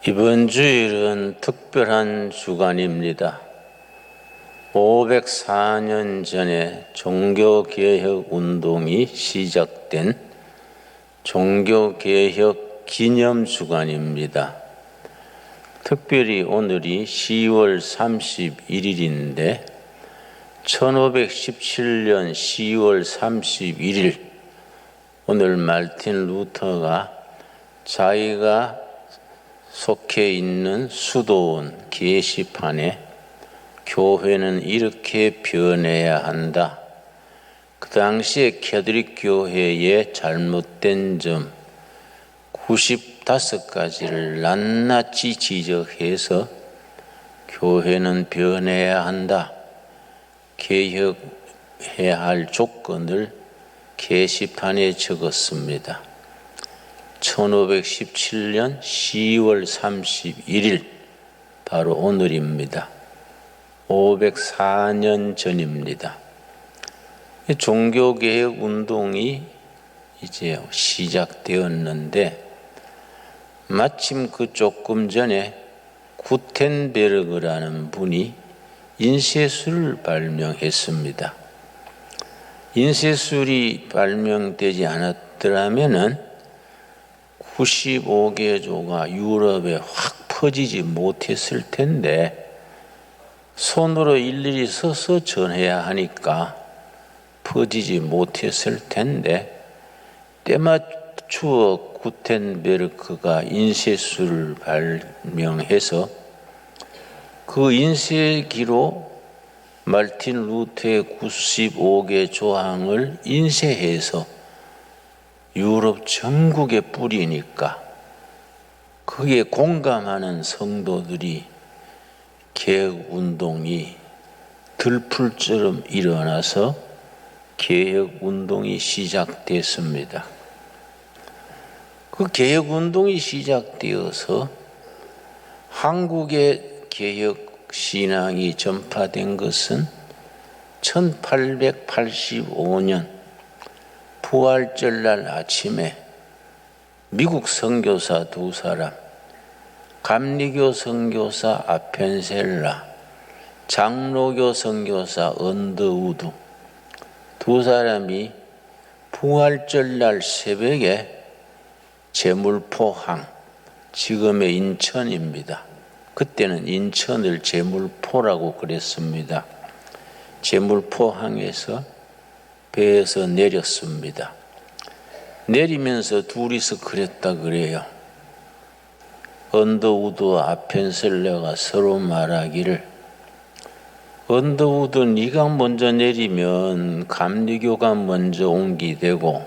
이번 주일은 특별한 주간입니다. 504년 전에 종교개혁 운동이 시작된 종교개혁 기념주간입니다. 특별히 오늘이 10월 31일인데 1517년 10월 31일 오늘 마르틴 루터가 자기가 속해 있는 수도원 게시판에 교회는 이렇게 변해야 한다. 그 당시에 캐톨릭 교회의 잘못된 점 95가지를 낱낱이 지적해서 교회는 변해야 한다. 개혁해야 할 조건을 게시판에 적었습니다. 1517년 10월 31일 바로 오늘입니다. 504년 전입니다. 종교개혁 운동이 이제 시작되었는데 마침 그 조금 전에 구텐베르그라는 분이 인쇄술을 발명했습니다. 인쇄술이 발명되지 않았더라면은 95개조가 유럽에 확 퍼지지 못했을 텐데 손으로 일일이 써서 전해야 하니까 퍼지지 못했을 텐데 때맞추어 구텐베르크가 인쇄술을 발명해서 그 인쇄기로 마르틴 루터의 95개 조항을 인쇄해서 유럽 전국에 뿌리니까 그게 공감하는 성도들이 개혁운동이 들풀처럼 일어나서 개혁운동이 시작됐습니다. 그 개혁운동이 시작되어서 한국의 개혁신앙이 전파된 것은 1885년 부활절날 아침에 미국 선교사 두 사람, 감리교 선교사 아펜셀라, 장로교 선교사 언더우드 두 사람이 부활절날 새벽에 제물포항, 지금의 인천입니다. 그때는 인천을 제물포라고 그랬습니다. 제물포항에서 배에서 내렸습니다. 내리면서 둘이서 그랬다 그래요. 언더우드와 아펜셀러가 서로 말하기를 언더우드 네가 먼저 내리면 감리교가 먼저 옮기되고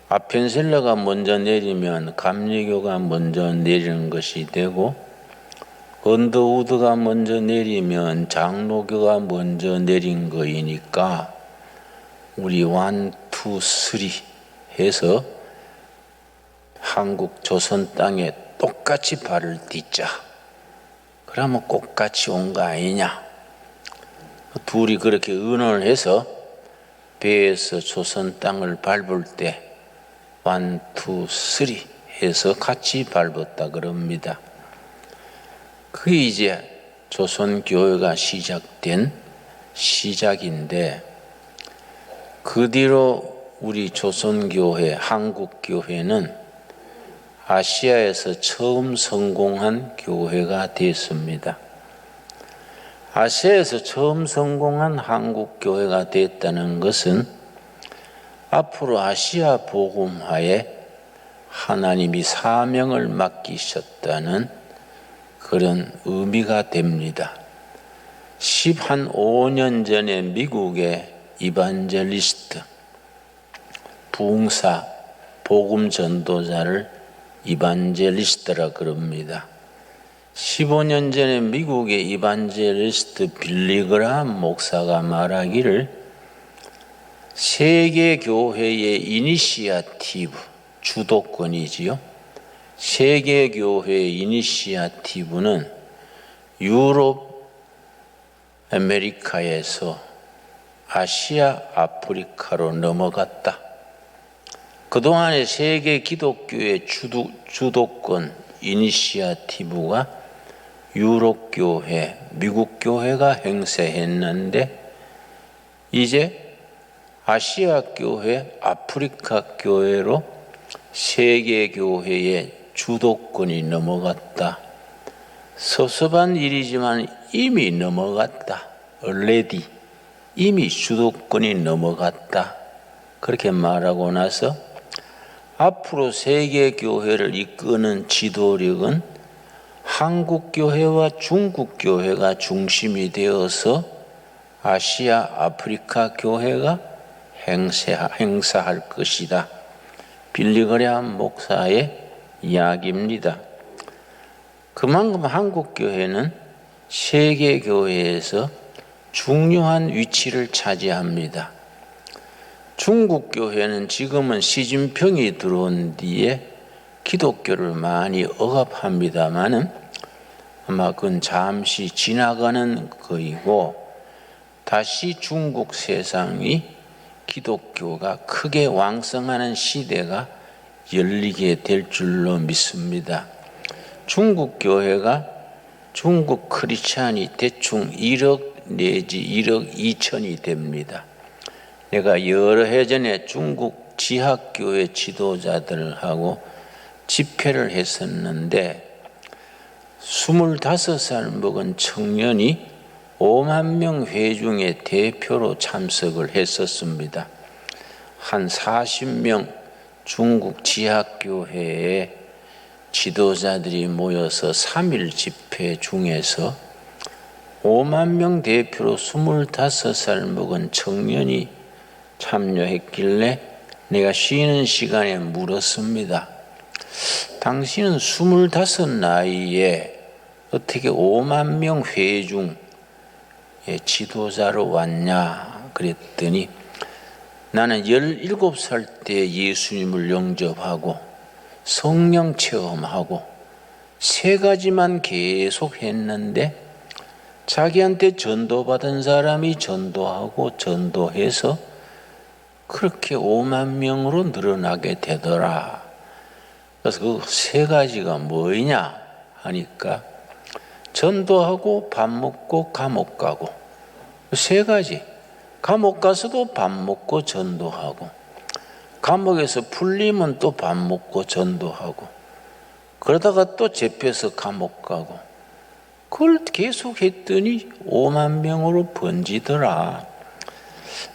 아펜셀러가 먼저 내리면 감리교가 먼저 내리는 것이 되고 언더우드가 먼저 내리면 장로교가 먼저 내린 거이니까 우리 1, 2, 3 해서 한국 조선 땅에 똑같이 발을 딛자. 그러면 똑같이 온 거 아니냐. 둘이 그렇게 의논을 해서 배에서 조선 땅을 밟을 때 1, 2, 3 해서 같이 밟았다 그럽니다. 그게 이제 조선교회가 시작된 시작인데 그 뒤로 우리 조선교회, 한국교회는 아시아에서 처음 성공한 교회가 됐습니다. 아시아에서 처음 성공한 한국교회가 됐다는 것은 앞으로 아시아 복음화에 하나님이 사명을 맡기셨다는 그런 의미가 됩니다. 15년 전에 미국의 이반젤리스트, 부흥사, 복음 전도자를 이반젤리스트라 그럽니다. 15년 전에 미국의 이반젤리스트 빌리그라함 목사가 말하기를 세계 교회의 이니시아티브, 주도권이지요. 세계 교회의 이니시아티브는 유럽, 아메리카에서 아시아, 아프리카로 넘어갔다. 그동안의 세계 기독교의 주도권 이니시아티브가 유럽 교회, 미국 교회가 행사했는데 이제 아시아 교회, 아프리카 교회로 세계 교회의 주도권이 넘어갔다. 섭섭한 일이지만 이미 넘어갔다. already 이미 주도권이 넘어갔다. 그렇게 말하고 나서 앞으로 세계 교회를 이끄는 지도력은 한국 교회와 중국 교회가 중심이 되어서 아시아, 아프리카 교회가 행사할 것이다. 빌리 그레함 목사의 이야기입니다. 그만큼 한국 교회는 세계 교회에서 중요한 위치를 차지합니다. 중국 교회는 지금은 시진핑이 들어온 뒤에 기독교를 많이 억압합니다마는 아마 그건 잠시 지나가는 거이고 다시 중국 세상이 기독교가 크게 왕성하는 시대가 열리게 될 줄로 믿습니다. 중국 교회가 중국 크리스찬이 대충 1억 내지 1억 2천이 됩니다. 내가 여러 해 전에 중국 지하교회 지도자들하고 집회를 했었는데 25살 먹은 청년이 5만 명 회중의 대표로 참석을 했었습니다. 한 40명 중국 지하교회의 지도자들이 모여서 3일 집회 중에서 5만 명 대표로 25살 먹은 청년이 참여했길래 내가 쉬는 시간에 물었습니다. 당신은 25 나이에 어떻게 5만 명 회중의 지도자로 왔냐 그랬더니 나는 17살 때 예수님을 영접하고 성령 체험하고 3가지만 계속 했는데 자기한테 전도받은 사람이 전도하고 전도해서 그렇게 5만 명으로 늘어나게 되더라. 그래서 그 3가지가 뭐냐 하니까 전도하고 밥 먹고 감옥 가고 3가지. 감옥 가서도 밥 먹고 전도하고 감옥에서 풀리면 또 밥 먹고 전도하고 그러다가 또 잡혀서 감옥 가고 그걸 계속 했더니 5만 명으로 번지더라.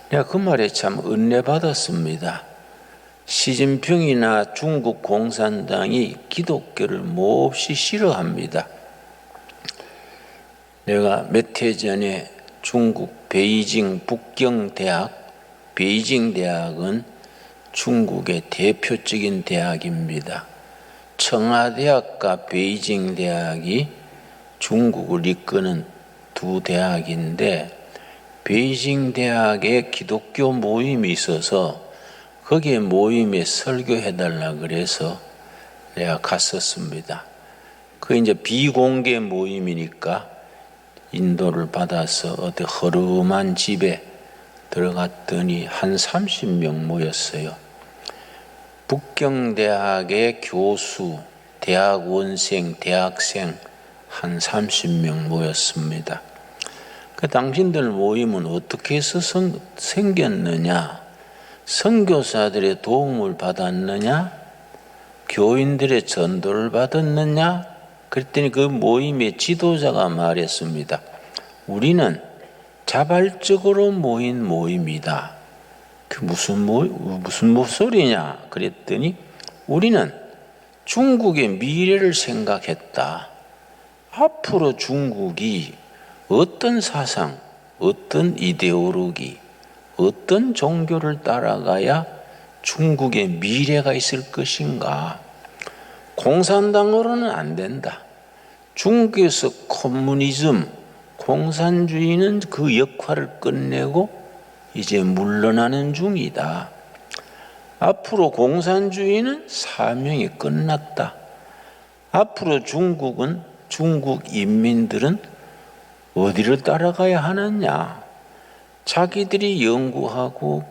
내가 그 말에 참 은혜 받았습니다. 시진핑이나 중국 공산당이 기독교를 몹시 싫어합니다. 내가 몇 해 전에 중국 베이징 북경대학, 베이징 대학은 중국의 대표적인 대학입니다. 청와대학과 베이징 대학이 중국을 이끄는 두 대학인데 베이징 대학에 기독교 모임이 있어서 거기에 모임에 설교해달라 그래서 내가 갔었습니다. 그 이제 비공개 모임이니까 인도를 받아서 어디 허름한 집에 들어갔더니 한 30명 모였어요. 북경대학의 교수, 대학원생, 대학생 한 30명 모였습니다. 그 당신들 모임은 어떻게 해서 생겼느냐? 선교사들의 도움을 받았느냐? 교인들의 전도를 받았느냐? 그랬더니 그 모임의 지도자가 말했습니다. 우리는 자발적으로 모인 모임이다. 그 무슨 소리냐? 그랬더니 우리는 중국의 미래를 생각했다. 앞으로 중국이 어떤 사상, 어떤 이데올로기, 어떤 종교를 따라가야 중국의 미래가 있을 것인가? 공산당으로는 안 된다. 중국에서 커뮤니즘, 공산주의는 그 역할을 끝내고 이제 물러나는 중이다. 앞으로 공산주의는 사명이 끝났다. 앞으로 중국 인민들은 어디를 따라가야 하느냐? 자기들이 연구하고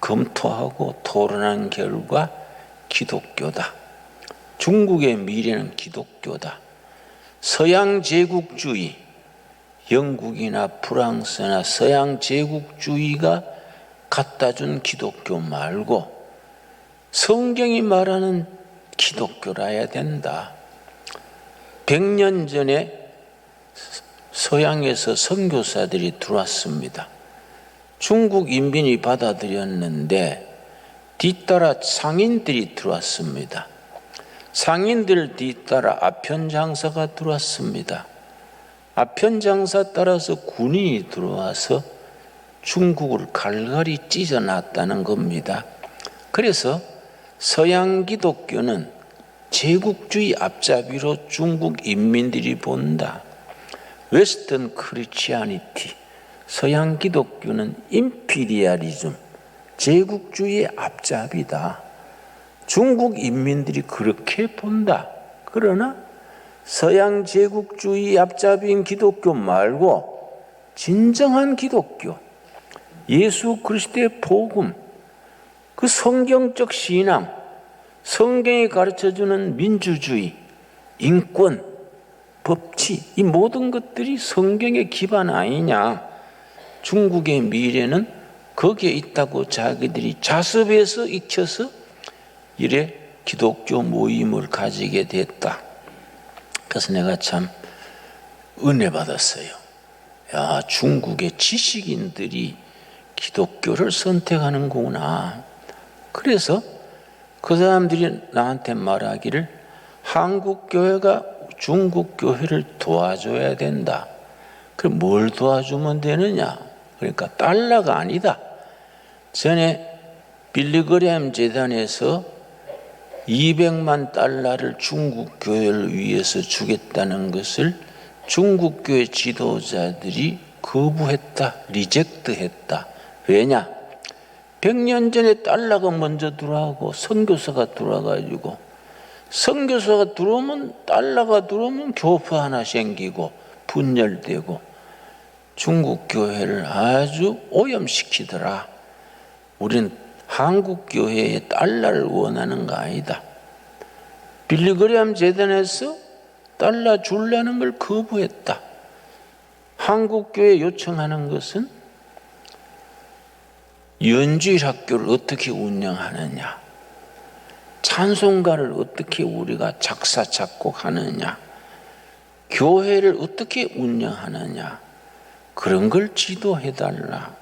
검토하고 토론한 결과 기독교다. 중국의 미래는 기독교다. 서양 제국주의, 영국이나 프랑스나 서양 제국주의가 갖다 준 기독교 말고 성경이 말하는 기독교라야 된다. 100년 전에 서양에서 선교사들이 들어왔습니다. 중국 인민이 받아들였는데 뒤따라 상인들이 들어왔습니다. 상인들 뒤따라 아편장사가 들어왔습니다. 아편장사 따라서 군인이 들어와서 중국을 갈갈이 찢어놨다는 겁니다. 그래서 서양 기독교는 제국주의 앞잡이로 중국 인민들이 본다. 웨스턴 크리스티아니티, 서양 기독교는 임피리얼리즘, 제국주의의 앞잡이다. 중국 인민들이 그렇게 본다. 그러나 서양 제국주의 앞잡이인 기독교 말고 진정한 기독교, 예수 그리스도의 복음, 그 성경적 신앙, 성경이 가르쳐주는 민주주의, 인권, 법치, 이 모든 것들이 성경의 기반 아니냐. 중국의 미래는 거기에 있다고 자기들이 자습해서 익혀서 이래 기독교 모임을 가지게 됐다. 그래서 내가 참 은혜 받았어요. 야, 중국의 지식인들이 기독교를 선택하는구나. 그래서 그 사람들이 나한테 말하기를 한국 교회가 중국 교회를 도와줘야 된다. 그럼 뭘 도와주면 되느냐? 그러니까 달러가 아니다. 전에 빌리그램 재단에서 200만 달러를 중국 교회를 위해서 주겠다는 것을 중국 교회 지도자들이 거부했다. 리젝트했다. 왜냐? 100년 전에 달러가 먼저 들어가고 선교사가 들어와가지고 선교사가 들어오면 달러가 들어오면 교파 하나 생기고 분열되고 중국 교회를 아주 오염시키더라. 우린 한국 교회의 달러를 원하는 거 아니다. 빌리그램 재단에서 달러 주려는 걸 거부했다. 한국 교회 요청하는 것은 연주일 학교를 어떻게 운영하느냐, 찬송가를 어떻게 우리가 작사 작곡하느냐, 교회를 어떻게 운영하느냐, 그런 걸 지도해달라.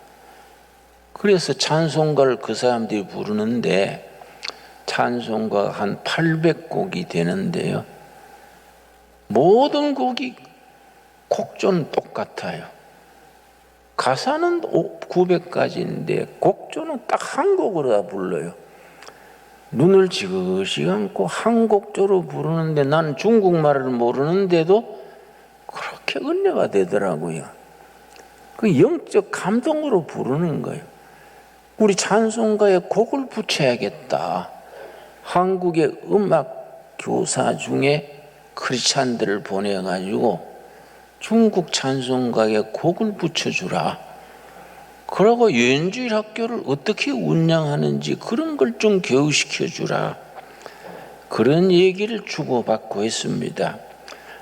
그래서 찬송가를 그 사람들이 부르는데 찬송가가 한 800곡이 되는데요. 모든 곡이 곡조는 똑같아요. 가사는 900가지인데 곡조는 딱 한 곡으로 다 불러요. 눈을 지그시 감고 한 곡조로 부르는데 나는 중국말을 모르는데도 그렇게 은혜가 되더라고요. 그 영적 감동으로 부르는 거예요. 우리 찬송가에 곡을 붙여야겠다. 한국의 음악 교사 중에 크리스찬들을 보내가지고 중국 찬송가에 곡을 붙여주라. 그러고 연주일 학교를 어떻게 운영하는지 그런 걸 좀 교육시켜주라. 그런 얘기를 주고받고 있습니다.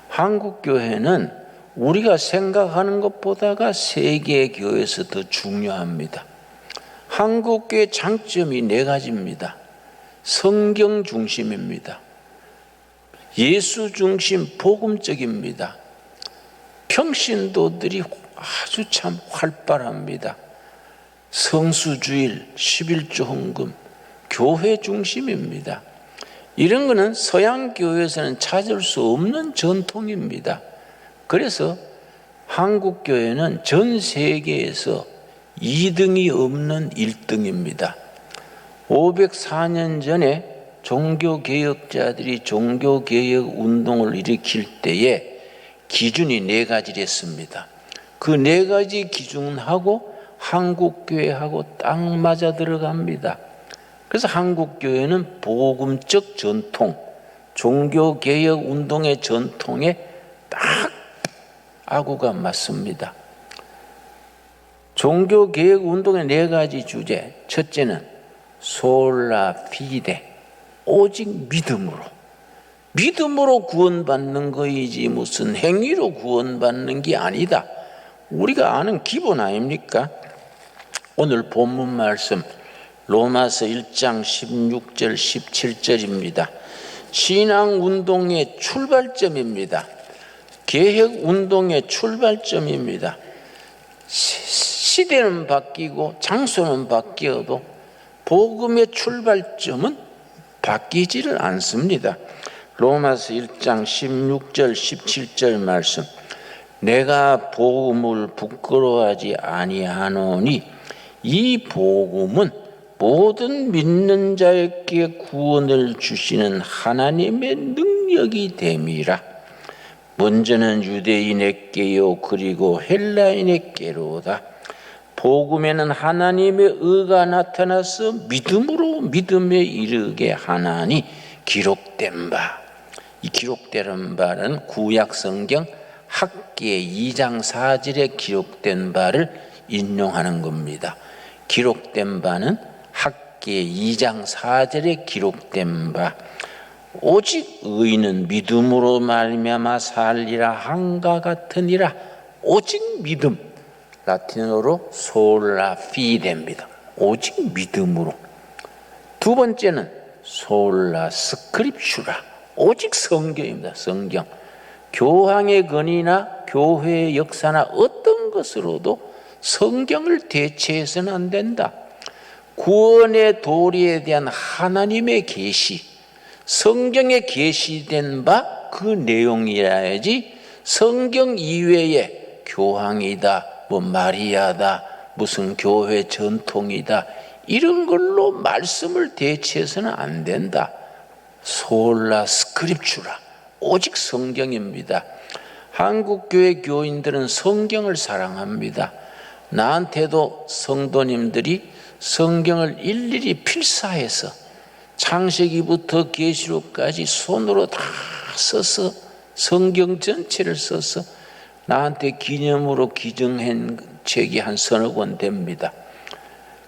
한국교회는 우리가 생각하는 것보다가 세계 교회에서 더 중요합니다. 한국교회 장점이 4가지입니다. 성경 중심입니다. 예수 중심 복음적입니다. 평신도들이 아주 참 활발합니다. 성수주일, 11조 헌금, 교회 중심입니다. 이런 거는 서양 교회에서는 찾을 수 없는 전통입니다. 그래서 한국 교회는 전 세계에서 2등이 없는 1등입니다. 504년 전에 종교개혁자들이 종교개혁 운동을 일으킬 때에 기준이 4가지랬습니다. 그 4가지 기준하고 한국교회하고 딱 맞아 들어갑니다. 그래서 한국교회는 복음적 전통, 종교개혁 운동의 전통에 딱 아구가 맞습니다. 종교개혁 운동의 4가지 주제. 첫째는 솔라 피데, 오직 믿음으로 구원받는 거이지 무슨 행위로 구원받는 게 아니다. 우리가 아는 기본 아닙니까? 오늘 본문 말씀 로마서 1장 16절 17절입니다. 신앙운동의 출발점입니다. 개혁운동의 출발점입니다. 시대는 바뀌고 장소는 바뀌어도 복음의 출발점은 바뀌지를 않습니다. 로마서 1장 16절 17절 말씀, 내가 복음을 부끄러워하지 아니하노니 이 복음은 모든 믿는 자에게 구원을 주시는 하나님의 능력이 됨이라. 먼저는 유대인에게요 그리고 헬라인에게로다. 복음에는 하나님의 의가 나타나서 믿음으로 믿음에 이르게 하나니 기록된 바. 이 기록된 바는 구약성경 학기의 2장 4절에 기록된 바를 인용하는 겁니다. 기록된 바는 학기의 2장 4절에 기록된 바. 오직 의인은 믿음으로 말미암아 살리라 한가 같으니라. 오직 믿음, 라틴어로 솔라 피데입니다. 오직 믿음으로. 두 번째는 솔라 스크립슈라, 오직 성경입니다. 성경. 교황의 건의나 교회의 역사나 어떤 것으로도 성경을 대체해서는 안 된다. 구원의 도리에 대한 하나님의 계시, 성경에 계시된 바 그 내용이라야지 성경 이외에 교황이다, 뭐 마리아다, 무슨 교회 전통이다, 이런 걸로 말씀을 대체해서는 안 된다. 솔라 스크립추라, 오직 성경입니다. 한국교회 교인들은 성경을 사랑합니다. 나한테도 성도님들이 성경을 일일이 필사해서 창세기부터 계시록까지 손으로 다 써서 성경 전체를 써서 나한테 기념으로 기증한 책이 한 서너 권 됩니다.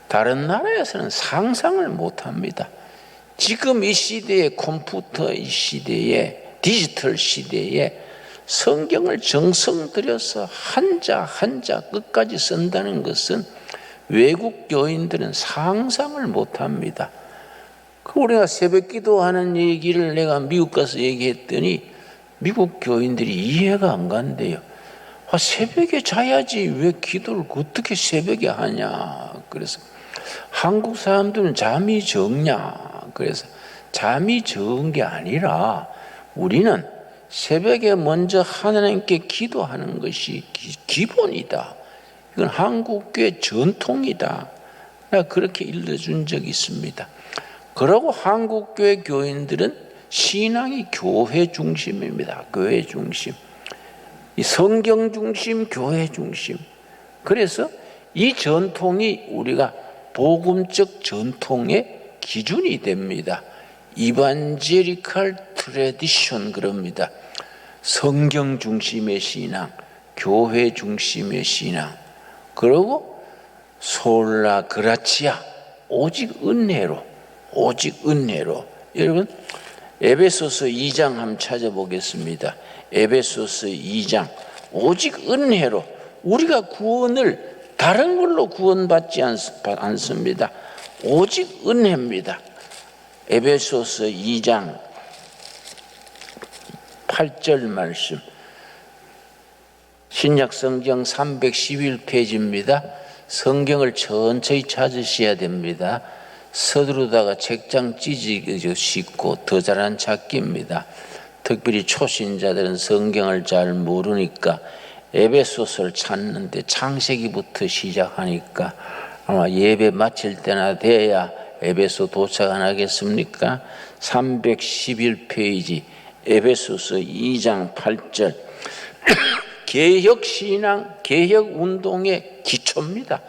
다른 나라에서는 상상을 못합니다. 지금 이 시대에, 컴퓨터 이 시대에, 디지털 시대에 성경을 정성 들여서 한자 한자 끝까지 쓴다는 것은 외국 교인들은 상상을 못합니다. 우리가 새벽 기도하는 얘기를 내가 미국 가서 얘기했더니 미국 교인들이 이해가 안 간대요. 새벽에 자야지 왜 기도를 어떻게 새벽에 하냐. 그래서 한국 사람들은 잠이 적냐. 그래서 잠이 적은 게 아니라 우리는 새벽에 먼저 하나님께 기도하는 것이 기본이다. 이건 한국교회 전통이다. 내가 그렇게 일러준 적이 있습니다. 그러고 한국교회 교인들은 신앙이 교회 중심입니다. 교회 중심. 이 성경 중심, 교회 중심. 그래서 이 전통이 우리가 복음적 전통의 기준이 됩니다. 이반제리칼 트래디션 그럽니다. 성경 중심의 신앙, 교회 중심의 신앙. 그리고 솔라 그라치아, 오직 은혜로, 오직 은혜로. 여러분 에베소서 2장 한번 찾아보겠습니다. 에베소서 2장, 오직 은혜로. 우리가 구원을 다른 걸로 구원받지 않습니다. 오직 은혜입니다. 에베소서 2장 8절 말씀, 신약성경 311페이지입니다. 성경을 천천히 찾으셔야 됩니다. 서두르다가 책장 찢어지기 쉽고 더 잘한 찾기입니다. 특별히 초신자들은 성경을 잘 모르니까 에베소서를 찾는데 창세기부터 시작하니까 아마 예배 마칠 때나 돼야 에베소 도착 안 하겠습니까? 311페이지 에베소서 2장 8절 개혁신앙, 개혁운동의 기초입니다.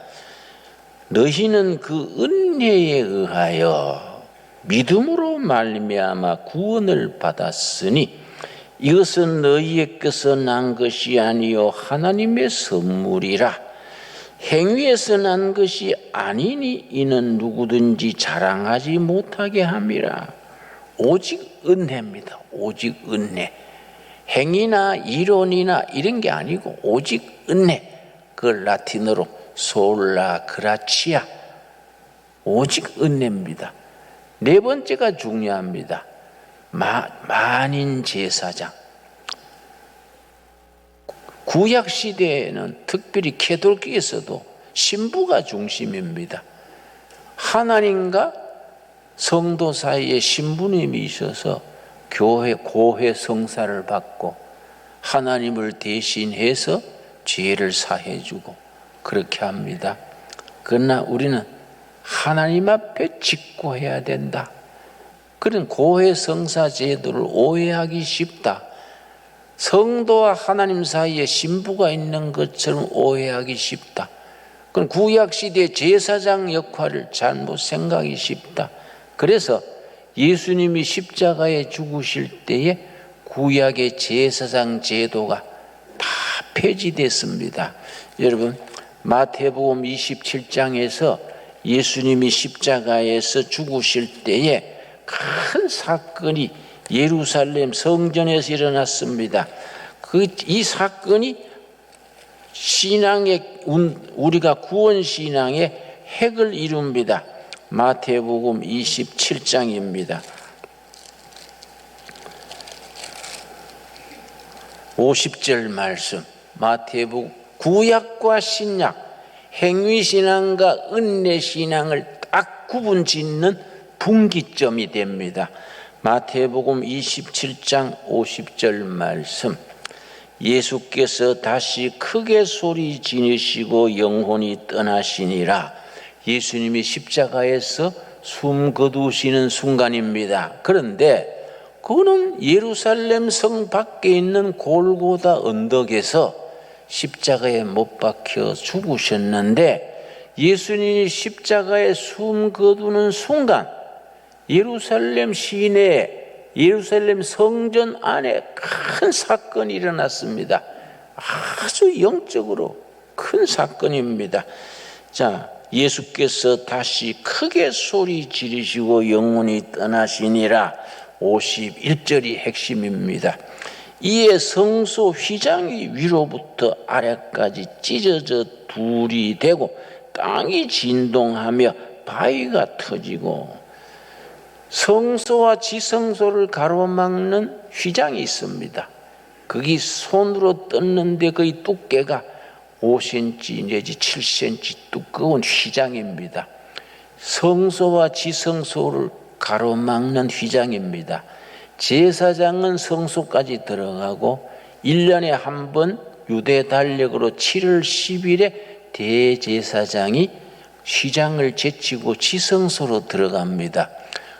너희는 그 은혜에 의하여 믿음으로 말미암아 구원을 받았으니 이것은 너희에게서 난 것이 아니요 하나님의 선물이라. 행위에서 난 것이 아니니 이는 누구든지 자랑하지 못하게 함이라. 오직 은혜입니다. 오직 은혜. 행위나 이론이나 이런 게 아니고 오직 은혜. 그걸 라틴어로 솔라 그라치아. 오직 은혜입니다. 네 번째가 중요합니다. 만인 제사장. 구약 시대에는 특별히 캐톨릭에서도 신부가 중심입니다. 하나님과 성도 사이에 신부님이 있어서 고해 성사를 받고 하나님을 대신해서 죄를 사해주고 그렇게 합니다. 그러나 우리는 하나님 앞에 직고해야 된다. 그런 고해 성사 제도를 오해하기 쉽다. 성도와 하나님 사이에 신부가 있는 것처럼 오해하기 쉽다. 그건 구약시대 제사장 역할을 잘못 생각하기 쉽다. 그래서 예수님이 십자가에 죽으실 때에 구약의 제사장 제도가 다 폐지됐습니다. 여러분, 마태복음 27장에서 예수님이 십자가에서 죽으실 때에 큰 사건이 예루살렘 성전에서 일어났습니다. 이 사건이 신앙의 우리가 구원 신앙의 핵을 이룹니다. 마태복음 27장입니다. 50절 말씀. 마태복음 구약과 신약, 행위신앙과 은혜신앙을 딱 구분짓는 분기점이 됩니다. 마태복음 27장 50절 말씀. 예수께서 다시 크게 소리 지르시고 영혼이 떠나시니라. 예수님이 십자가에서 숨 거두시는 순간입니다. 그런데 그거는 예루살렘 성 밖에 있는 골고다 언덕에서 십자가에 못 박혀 죽으셨는데 예수님이 십자가에 숨 거두는 순간 예루살렘 시내 예루살렘 성전 안에 큰 사건이 일어났습니다. 아주 영적으로 큰 사건입니다. 자, 예수께서 다시 크게 소리 지르시고 영혼이 떠나시니라. 51절이 핵심입니다. 이에 성소 휘장이 위로부터 아래까지 찢어져 둘이 되고 땅이 진동하며 바위가 터지고 성소와 지성소를 가로막는 휘장이 있습니다. 거기 손으로 떴는데 거의 두께가 5cm 내지 7cm 두꺼운 휘장입니다. 성소와 지성소를 가로막는 휘장입니다. 제사장은 성소까지 들어가고 1년에 한 번 유대 달력으로 7월 10일에 대제사장이 휘장을 제치고 지성소로 들어갑니다.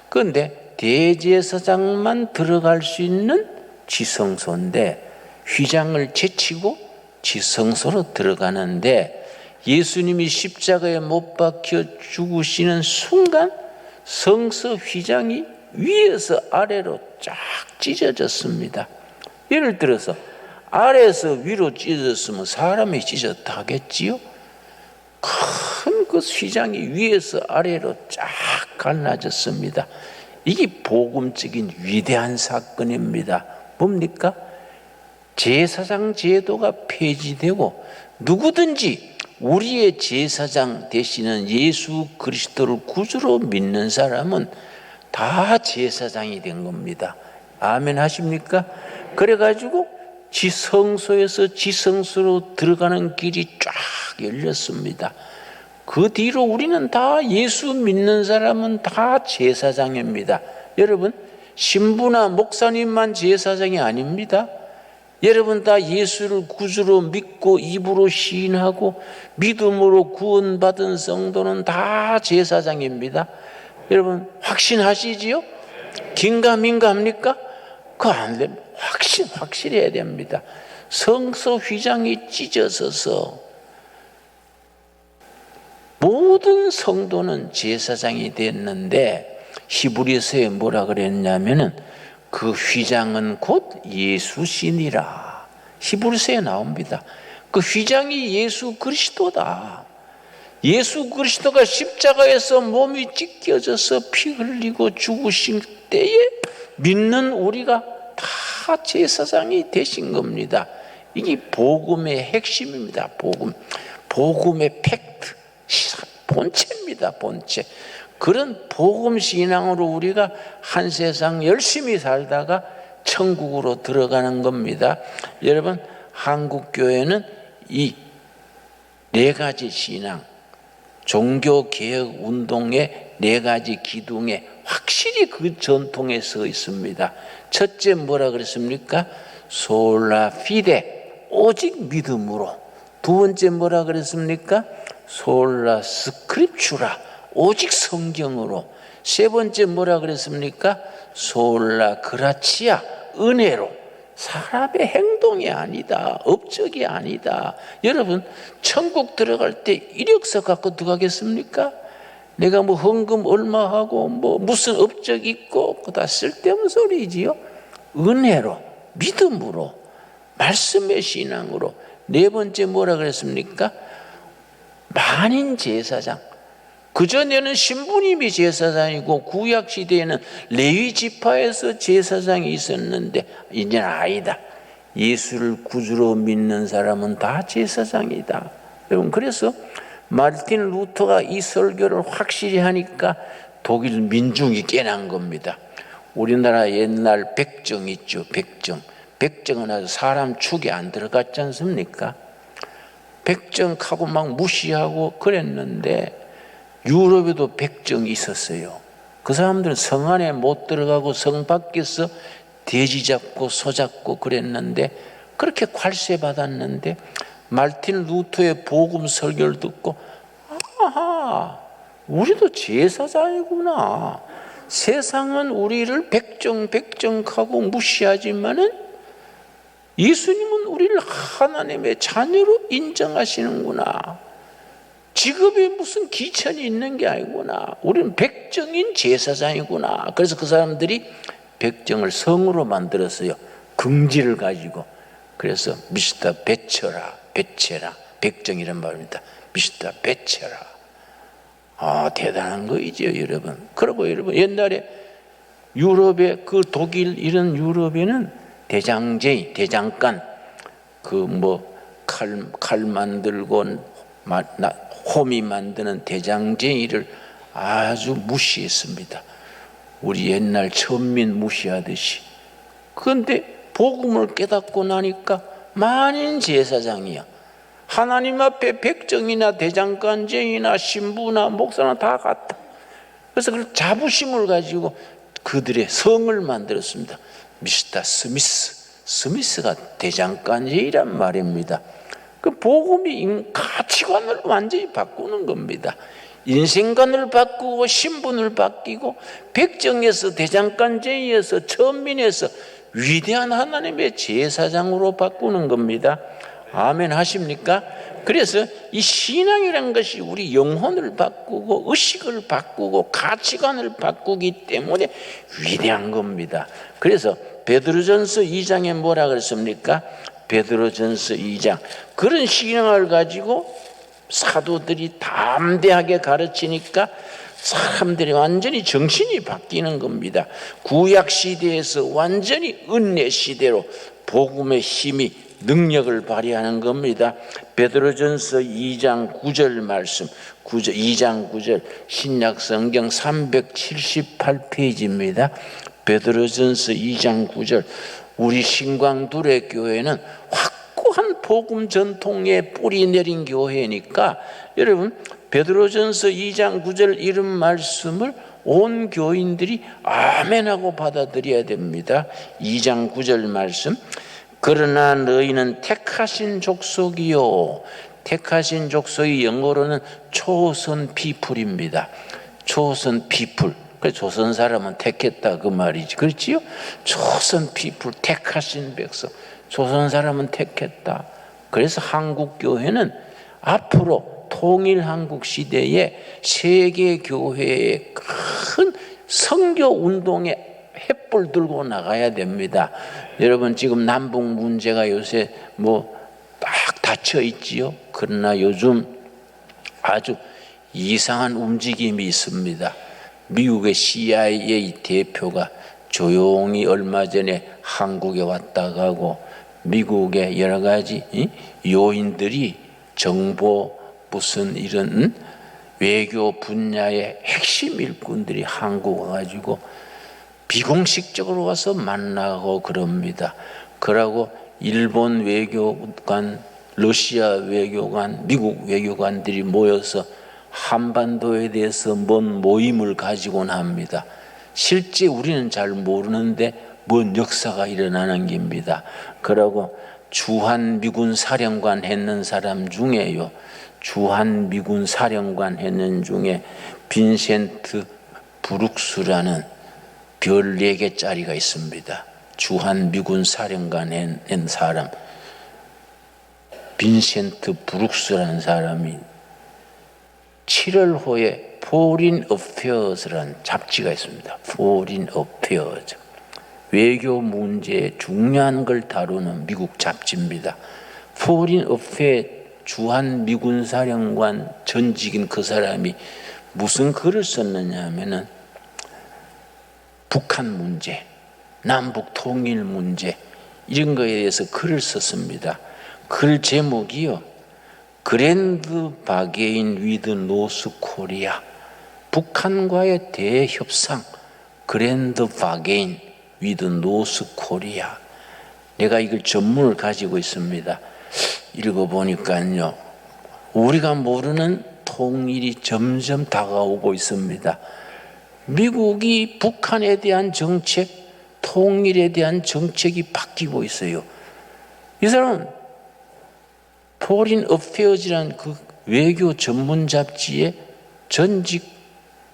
그런데 대제사장만 들어갈 수 있는 지성소인데 휘장을 제치고 지성소로 들어가는데 예수님이 십자가에 못 박혀 죽으시는 순간 성소 휘장이 위에서 아래로 쫙 찢어졌습니다. 예를 들어서 아래에서 위로 찢어졌으면 사람이 찢었다 하겠지요? 큰 그 휘장이 위에서 아래로 쫙 갈라졌습니다. 이게 복음적인 위대한 사건입니다. 뭡니까? 제사장 제도가 폐지되고 누구든지 우리의 제사장 되시는 예수 그리스도를 구주로 믿는 사람은 다 제사장이 된 겁니다. 아멘 하십니까? 그래가지고 지성소에서 지성소로 들어가는 길이 쫙 열렸습니다. 그 뒤로 우리는 다 예수 믿는 사람은 다 제사장입니다. 여러분, 신부나 목사님만 제사장이 아닙니다. 여러분 다 예수를 구주로 믿고 입으로 시인하고 믿음으로 구원받은 성도는 다 제사장입니다. 여러분 확신하시지요? 긴가민가 합니까? 그거 안 됩니다. 확실해야 됩니다. 성소 휘장이 찢어져서 모든 성도는 제사장이 됐는데 히브리서에 뭐라 그랬냐면은 그 휘장은 곧 예수시니라. 히브리서에 나옵니다. 그 휘장이 예수 그리스도다. 예수 그리스도가 십자가에서 몸이 찢겨져서 피 흘리고 죽으신 때에 믿는 우리가 다 제사장이 되신 겁니다. 이게 복음의 핵심입니다. 복음의 팩트, 본체입니다. 본체. 그런 복음 신앙으로 우리가 한 세상 열심히 살다가 천국으로 들어가는 겁니다. 여러분, 한국 교회는 이 네 가지 신앙, 종교 개혁 운동의 네 가지 기둥에 확실히 그 전통에 서 있습니다. 첫째 뭐라 그랬습니까? 솔라 피데, 오직 믿음으로. 두 번째 뭐라 그랬습니까? 솔라 스크립추라, 오직 성경으로. 세 번째 뭐라 그랬습니까? 솔라 그라치아, 은혜로. 사람의 행동이 아니다, 업적이 아니다. 여러분, 천국 들어갈 때 이력서 갖고 들어가겠습니까? 내가 뭐 헌금 얼마 하고 뭐 무슨 업적 있고 그다 쓸데없는 소리지요. 은혜로, 믿음으로, 말씀의 신앙으로. 네 번째 뭐라 그랬습니까? 만인 제사장. 그전에는 신부님이 제사장이고 구약 시대에는 레위 지파에서 제사장이 있었는데 이제는 아니다. 예수를 구주로 믿는 사람은 다 제사장이다. 여러분, 그래서 마르틴 루터가 이 설교를 확실히 하니까 독일 민중이 깨난 겁니다. 우리나라 옛날 백정 있죠. 백정은 아주 사람 축에 안 들어갔지 않습니까? 백정하고 막 무시하고 그랬는데 유럽에도 백정이 있었어요. 그 사람들은 성 안에 못 들어가고 성 밖에서 돼지 잡고 소 잡고 그랬는데, 그렇게 괄세 받았는데 마르틴 루터의 복음 설교를 듣고 아하, 우리도 제사장이구나. 세상은 우리를 백정하고 무시하지만은 예수님은 우리를 하나님의 자녀로 인정하시는구나. 직업에 무슨 기천이 있는 게 아니구나. 우리는 백정인 제사장이구나. 그래서 그 사람들이 백정을 성으로 만들었어요. 긍지를 가지고. 그래서 미스터 베쳐라, 백정이란 말입니다. 미스터 베쳐라. 아, 대단한 거이죠, 여러분. 그리고 여러분, 옛날에 유럽에, 그 독일 이런 유럽에는 대장제이, 대장간, 그 뭐 칼 만들고 호미 만드는 대장제이를 아주 무시했습니다. 우리 옛날 천민 무시하듯이. 그런데 복음을 깨닫고 나니까 만인 제사장이야. 하나님 앞에 백정이나 대장간제이나 신부나 목사나 다 같다. 그래서 그 자부심을 가지고 그들의 성을 만들었습니다. 미스터 스미스가 대장간제이란 말입니다. 그 복음이 가치관을 완전히 바꾸는 겁니다. 인생관을 바꾸고 신분을 바뀌고 백정에서 대장간제이에서 천민에서 위대한 하나님의 제사장으로 바꾸는 겁니다. 아멘 하십니까? 그래서 이 신앙이란 것이 우리 영혼을 바꾸고 의식을 바꾸고 가치관을 바꾸기 때문에 위대한 겁니다. 그래서 베드로전서 2장에 뭐라 그랬습니까? 베드로전서 2장. 그런 신앙을 가지고 사도들이 담대하게 가르치니까 사람들이 완전히 정신이 바뀌는 겁니다. 구약 시대에서 완전히 은혜 시대로 복음의 힘이 능력을 발휘하는 겁니다. 베드로전서 2장 9절 말씀, 2장 9절, 신약 성경 378페이지입니다. 베드로전서 2장 9절. 우리 신광두레 교회는 확고한 복음 전통에 뿌리 내린 교회니까 여러분, 베드로전서 2장 9절 이런 말씀을 온 교인들이 아멘하고 받아들여야 됩니다. 2장 9절 말씀. 그러나 너희는 택하신 족속이요. 택하신 족속이 영어로는 초선 피플입니다. 초선 피플. 조선 사람은 택했다 그 말이지. 그렇지요? 초선 피플, 택하신 백성. 조선 사람은 택했다. 그래서 한국 교회는 앞으로 통일 한국 시대에 세계 교회의 큰 선교 운동에 횃불 들고 나가야 됩니다. 여러분, 지금 남북 문제가 요새 뭐 딱 닫혀 있지요. 그러나 요즘 아주 이상한 움직임이 있습니다. 미국의 CIA 대표가 조용히 얼마 전에 한국에 왔다 가고, 미국의 여러 가지 요인들이 정보 무슨 이런 외교 분야의 핵심 일꾼들이 한국 와가지고 비공식적으로 와서 만나고 그럽니다. 그러고 일본 외교관, 러시아 외교관, 미국 외교관들이 모여서 한반도에 대해서 뭔 모임을 가지곤 합니다. 실제 우리는 잘 모르는데 뭔 역사가 일어나는 겁니다. 그러고 주한 미군 사령관 했는 사람 중에요, 주한 미군 사령관 했는 중에 빈센트 브룩스라는 별 4개짜리가 있습니다. 주한 미군 사령관 한 사람, 빈센트 브룩스라는 사람이 7월호에 Foreign Affairs라는 잡지가 있습니다. Foreign Affairs, 외교 문제에 중요한 걸 다루는 미국 잡지입니다. Foreign Affairs 주한 미군 사령관 전직인 그 사람이 무슨 글을 썼느냐 하면은 북한 문제, 남북 통일 문제 이런 거에 대해서 글을 썼습니다. 글 제목이요, 그랜드 바게인 위드 노스 코리아, 북한과의 대협상, 그랜드 바게인 위드 노스 코리아. 내가 이걸 전문을 가지고 있습니다. 읽어보니까요, 우리가 모르는 통일이 점점 다가오고 있습니다. 미국이 북한에 대한 정책, 통일에 대한 정책이 바뀌고 있어요. 이 사람은 Foreign Affairs라는 그 외교 전문 잡지에 전직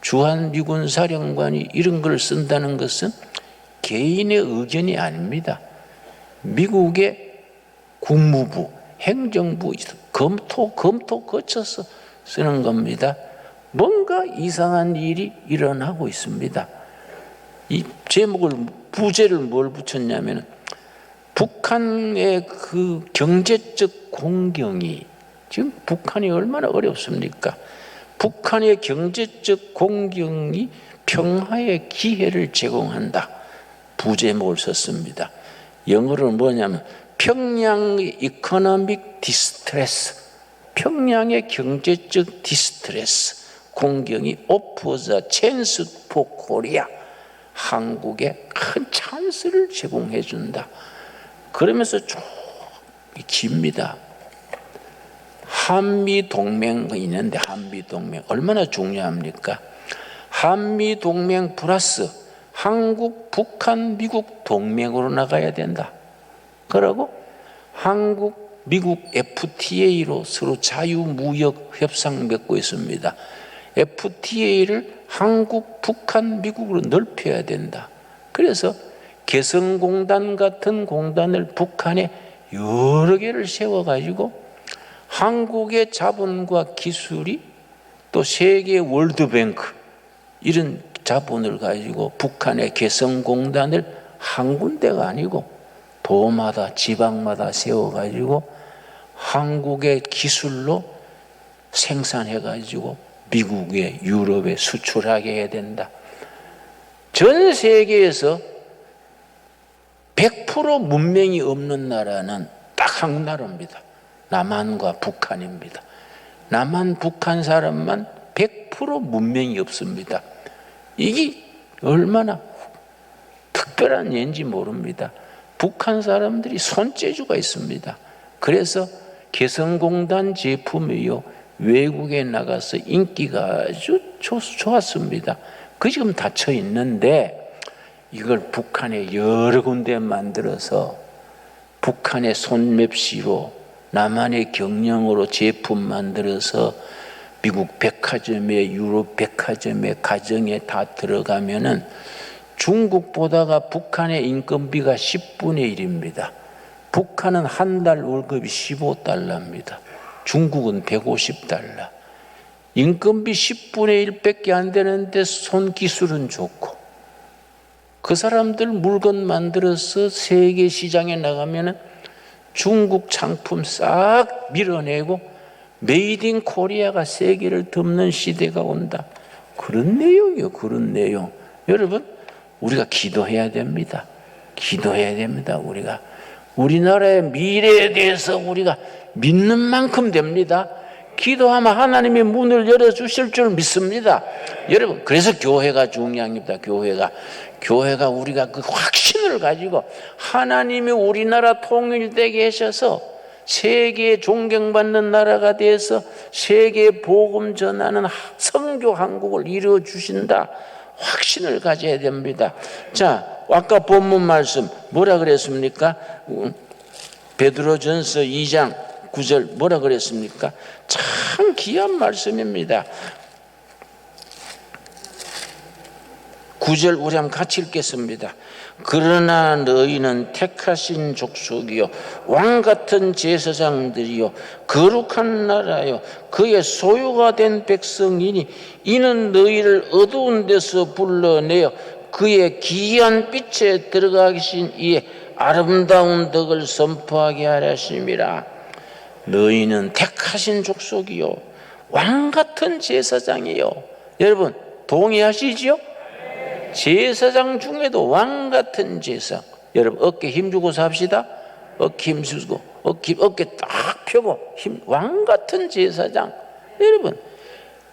주한 미군 사령관이 이런 걸 쓴다는 것은 개인의 의견이 아닙니다. 미국의 국무부, 행정부 검토 거쳐서 쓰는 겁니다. 뭔가 이상한 일이 일어나고 있습니다. 이 제목을, 부제를 뭘 붙였냐면, 북한의 그 경제적 공경이, 지금 북한이 얼마나 어렵습니까? 북한의 경제적 공경이 평화의 기회를 제공한다. 부제목을 썼습니다. 영어로는 뭐냐면 평양 이코노믹 디스트레스, 평양의 경제적 디스트레스, 공경이 offers a chance for Korea, 한국에 큰 찬스를 제공해 준다. 그러면서 쭉 깁니다. 한미동맹이 있는데, 한미동맹 얼마나 중요합니까? 한미동맹 플러스 한국, 북한, 미국 동맹으로 나가야 된다. 그러고 한국, 미국 FTA로 서로 자유무역 협상 맺고 있습니다. FTA를 한국, 북한, 미국으로 넓혀야 된다. 그래서 개성공단 같은 공단을 북한에 여러 개를 세워가지고 한국의 자본과 기술이 또 세계 월드뱅크 이런 자본을 가지고 북한의 개성공단을 한 군데가 아니고 도마다 지방마다 세워가지고 한국의 기술로 생산해가지고 미국에, 유럽에 수출하게 해야 된다. 전 세계에서 100% 문명이 없는 나라는 딱 한 나라입니다. 남한과 북한입니다. 남한, 북한 사람만 100% 문명이 없습니다. 이게 얼마나 특별한 예인지 모릅니다. 북한 사람들이 손재주가 있습니다. 그래서 개성공단 제품이요, 외국에 나가서 인기가 아주 좋았습니다. 그 지금 닫혀 있는데 이걸 북한에 여러 군데 만들어서 북한의 손맵시로 남한의 경영으로 제품 만들어서 미국 백화점에, 유럽 백화점에, 가정에 다 들어가면은 중국보다가 북한의 인건비가 10분의 1입니다. 북한은 한 달 월급이 15달러입니다. 중국은 150달러. 인건비 10분의 1밖에 안 되는데 손기술은 좋고, 그 사람들 물건 만들어서 세계 시장에 나가면은 중국 상품 싹 밀어내고 메이드 인 코리아가 세계를 덮는 시대가 온다. 그런 내용이요. 그런 내용. 여러분, 우리가 기도해야 됩니다. 기도해야 됩니다. 우리가 우리나라의 미래에 대해서 우리가 믿는 만큼 됩니다. 기도하면 하나님이 문을 열어주실 줄 믿습니다. 여러분, 그래서 교회가 중요합니다. 교회가 우리가 그 확신을 가지고 하나님이 우리나라 통일되게 하셔서 세계에 존경받는 나라가 돼서 세계에 복음 전하는 선교 한국을 이루어 주신다. 확신을 가져야 됩니다. 자, 아까 본문 말씀 뭐라 그랬습니까? 베드로전서 2장 9절 뭐라 그랬습니까? 참 귀한 말씀입니다. 9절 우리 한번 같이 읽겠습니다. 그러나 너희는 택하신 족속이요 왕같은 제사장들이요 거룩한 나라요 그의 소유가 된 백성이니 이는 너희를 어두운 데서 불러내어 그의 기이한 빛에 들어가신 이에 아름다운 덕을 선포하게 하려 하심이라. 너희는 택하신 족속이요 왕같은 제사장이요. 여러분 동의하시지요? 제사장 중에도 왕같은 제사장. 여러분 어깨 힘주고 삽시다. 어깨 힘주고 어깨 딱 펴고 왕같은 제사장. 여러분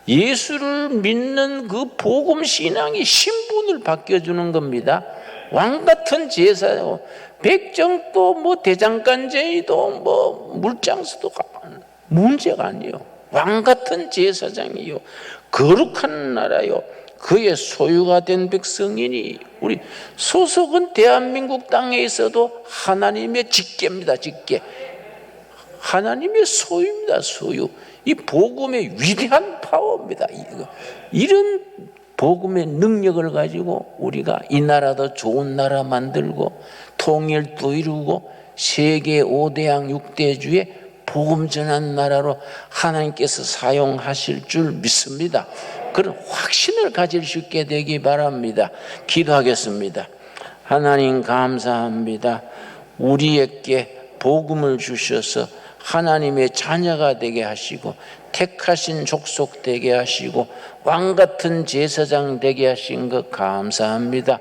예수를 믿는 그 복음 신앙이 신분을 바뀌어주는 겁니다. 왕같은 제사장. 백정도 뭐 대장간제의도 뭐 물장수도 문제가 아니에요. 왕같은 제사장이요 거룩한 나라요 그의 소유가 된 백성이니. 우리 소속은 대한민국 땅에 있어도 하나님의 직계입니다. 직계. 하나님의 소유입니다. 소유. 이 복음의 위대한 파워입니다. 이런 복음의 능력을 가지고 우리가 이 나라도 좋은 나라 만들고 통일도 이루고 세계 5대양 6대주의 복음 전한 나라로 하나님께서 사용하실 줄 믿습니다. 그런 확신을 가질 수 있게 되기 바랍니다. 기도하겠습니다. 하나님 감사합니다. 우리에게 복음을 주셔서 하나님의 자녀가 되게 하시고 택하신 족속 되게 하시고 왕같은 제사장 되게 하신 것 감사합니다.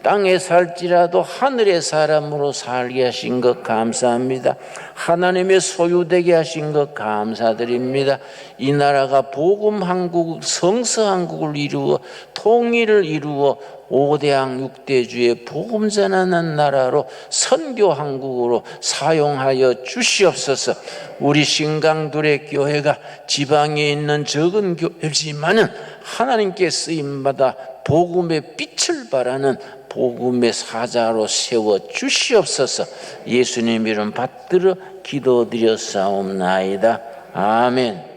땅에 살지라도 하늘의 사람으로 살게 하신 것 감사합니다. 하나님의 소유되게 하신 것 감사드립니다. 이 나라가 복음 한국, 성서 한국을 이루어 통일을 이루어 5대양 6대주의 복음 전하는 나라로 선교 한국으로 사용하여 주시옵소서. 우리 신강둘의 교회가 지방에 있는 적은 교회지만은 하나님께 쓰임받아 복음의 빛을 발하는 복음의 사자로 세워 주시옵소서. 예수님 이름 받들어 기도드렸사옵나이다. 아멘.